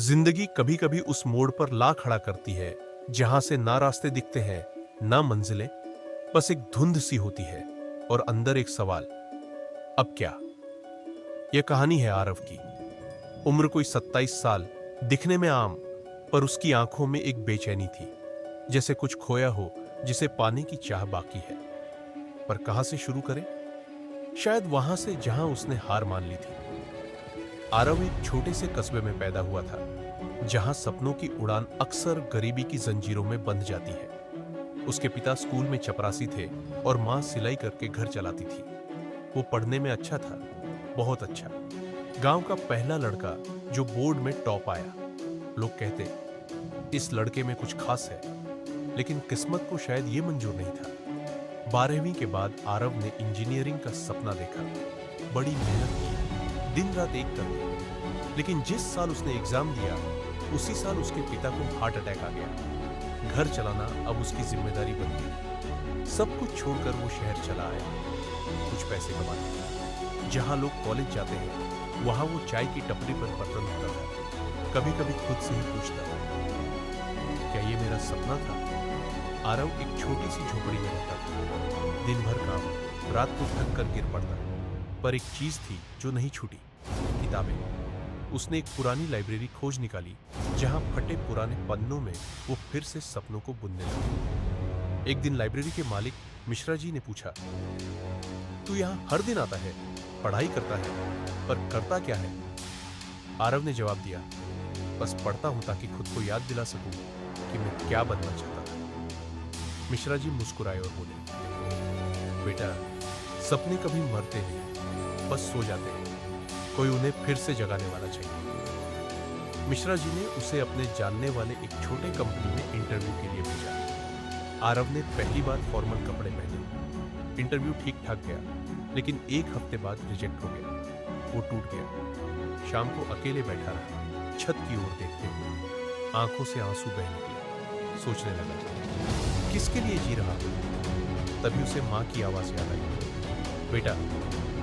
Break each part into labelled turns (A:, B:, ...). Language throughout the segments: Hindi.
A: जिंदगी कभी कभी उस मोड़ पर ला खड़ा करती है जहां से ना रास्ते दिखते हैं ना मंजिलें, बस एक धुंध सी होती है और अंदर एक सवाल, अब क्या। यह कहानी है आरव की। उम्र कोई 27 साल, दिखने में आम, पर उसकी आंखों में एक बेचैनी थी, जैसे कुछ खोया हो जिसे पाने की चाह बाकी है। पर कहां से शुरू करें? शायद वहां से जहां उसने हार मान ली थी। आरव एक छोटे से कस्बे में पैदा हुआ था, जहां सपनों की उड़ान अक्सर गरीबी की जंजीरों में बंध जाती है। उसके पिता स्कूल में चपरासी थे और मां सिलाई करके घर चलाती थी। वो पढ़ने में अच्छा था, बहुत अच्छा। गांव का पहला लड़का जो बोर्ड में टॉप आया। लोग कहते, इस लड़के में कुछ खास है। लेकिन किस्मत को शायद ये मंजूर नहीं था। 12वीं के बाद आरव ने इंजीनियरिंग का सपना देखा, बड़ी मेहनत की, दिन रात एक कर दी। लेकिन जिस साल उसने एग्जाम दिया, उसी साल उसके पिता को हार्ट अटैक आ गया। घर चलाना अब उसकी जिम्मेदारी बन गई। सब कुछ छोड़कर वो शहर चला आया, कुछ पैसे कमाने। जहां लोग कॉलेज जाते हैं, वहां वो चाय की टपरी पर बर्तन धोता था। कभी कभी खुद से ही पूछता, क्या ये मेरा सपना था? आरव एक छोटी सी झोपड़ी में रहता था। दिन भर काम, रात को थक कर गिर पड़ता। पर एक चीज थी जो नहीं छूटी, किताबें। उसने एक पुरानी लाइब्रेरी खोज निकाली, जहां फटे पुराने पन्नों में वो फिर से सपनों को बुनने लगा। एक दिन लाइब्रेरी के मालिक मिश्रा जी ने पूछा, तू यहाँ हर दिन आता है, पढ़ाई करता है, पर करता क्या है? आरव ने जवाब दिया, बस पढ़ता हूं ताकि खुद को याद दिला सकूं कि मैं क्या बनना चाहता था। मिश्रा जी मुस्कुराए और बोले, बेटा, सपने कभी मरते नहीं, बस सो जाते हैं। कोई उन्हें फिर से जगाने वाला चाहिए। मिश्रा जी ने उसे अपने जानने वाले एक छोटे कंपनी में इंटरव्यू के लिए भेजा। आरव ने पहली बार फॉर्मल कपड़े पहने। इंटरव्यू ठीक ठाक गया, लेकिन एक हफ्ते बाद रिजेक्ट हो गया। वो टूट गया। शाम को अकेले बैठा रहा, छत की ओर देखते हुए। आंखों से आंसू बह निकले। सोचने लगा, किसके लिए जी रहा हूं? तभी उसे मां की आवाज याद आई, बेटा,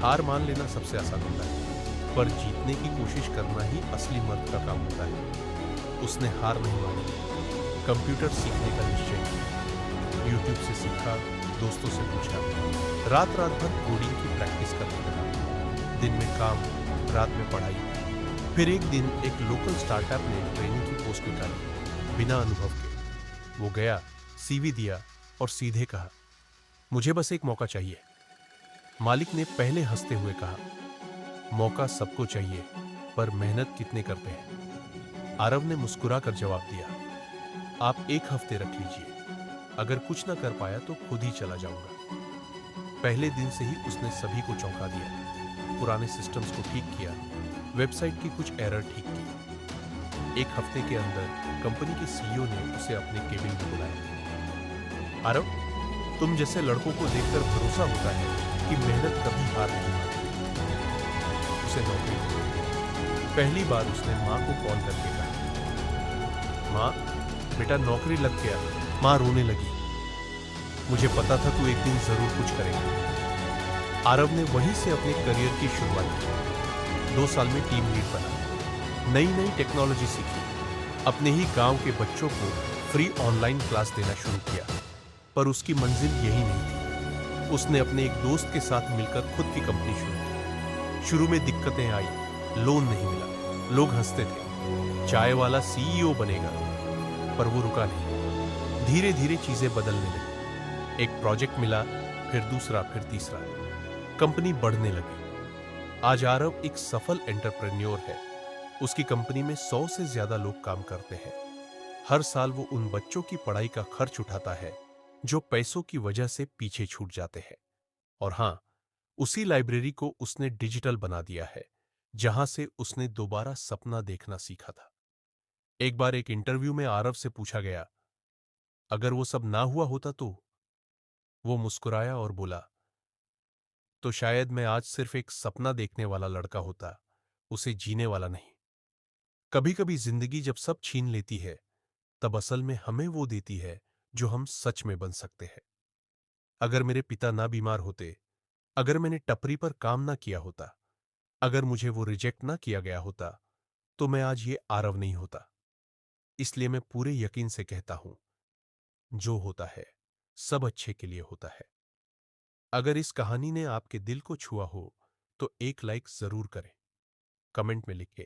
A: हार मान लेना सबसे आसान होता है, पर जीतने की कोशिश करना ही असली मर्द का काम होता है। उसने हार नहीं मानी। कंप्यूटर सीखने का निश्चय किया। यूट्यूब से सीखा, दोस्तों से पूछा, रात रात भर कोडिंग की प्रैक्टिस करने लगा। दिन में काम, रात में पढ़ाई। फिर एक दिन एक लोकल स्टार्टअप ने ट्रेनिंग की पोस्ट निकाली, बिना अनुभव के। वो गया, सीवी दिया और सीधे कहा, मुझे बस एक मौका चाहिए। मालिक ने पहले हंसते हुए कहा, मौका सबको चाहिए, पर मेहनत कितने करते हैं? आरव ने मुस्कुराकर जवाब दिया, आप एक हफ्ते रख लीजिए। अगर कुछ ना कर पाया तो खुद ही चला जाऊंगा। पहले दिन से ही उसने सभी को चौंका दिया। पुराने सिस्टम्स को ठीक किया, वेबसाइट की कुछ एरर ठीक की। एक हफ्ते के अंदर कंपनी के सीईओ ने उसे अपने केबिन में बुलाया। आरव, तुम जैसे लड़कों को देखकर भरोसा होता है कि मेहनत कभी हार नहीं मानती। उसे नौकरी मिली। पहली बार उसने मां को कॉल करके कहा, मां, बेटा नौकरी लग गया। मां रोने लगी, मुझे पता था तू एक दिन जरूर कुछ करेगा। आरव ने वहीं से अपने करियर की शुरुआत की। 2 साल में टीम लीड बना, नई नई टेक्नोलॉजी सीखी, अपने ही गांव के बच्चों को फ्री ऑनलाइन क्लास देना शुरू किया। पर उसकी मंजिल यही नहीं थी। उसने अपने एक दोस्त के साथ मिलकर खुद की कंपनी शुरू की। शुरू में दिक्कतें आई, लोन नहीं मिला, लोग हंसते थे, चाय वाला सीईओ बनेगा। पर वो रुका नहीं। धीरे धीरे चीजें बदलने लगी। एक प्रोजेक्ट मिला, फिर दूसरा, फिर तीसरा। कंपनी बढ़ने लगी। आज आरव एक सफल एंटरप्रेन्योर है। उसकी कंपनी में 100 से ज्यादा लोग काम करते हैं। हर साल वो उन बच्चों की पढ़ाई का खर्च उठाता है जो पैसों की वजह से पीछे छूट जाते हैं। और हां, उसी लाइब्रेरी को उसने डिजिटल बना दिया है, जहां से उसने दोबारा सपना देखना सीखा था। एक बार एक इंटरव्यू में आरव से पूछा गया, अगर वो सब ना हुआ होता तो? वो मुस्कुराया और बोला, तो शायद मैं आज सिर्फ एक सपना देखने वाला लड़का होता, उसे जीने वाला नहीं। कभी कभी जिंदगी जब सब छीन लेती है, तब असल में हमें वो देती है जो हम सच में बन सकते हैं। अगर मेरे पिता ना बीमार होते, अगर मैंने टपरी पर काम ना किया होता, अगर मुझे वो रिजेक्ट ना किया गया होता, तो मैं आज ये आरव नहीं होता। इसलिए मैं पूरे यकीन से कहता हूं, जो होता है सब अच्छे के लिए होता है। अगर इस कहानी ने आपके दिल को छुआ हो तो एक लाइक जरूर करें, कमेंट में लिखें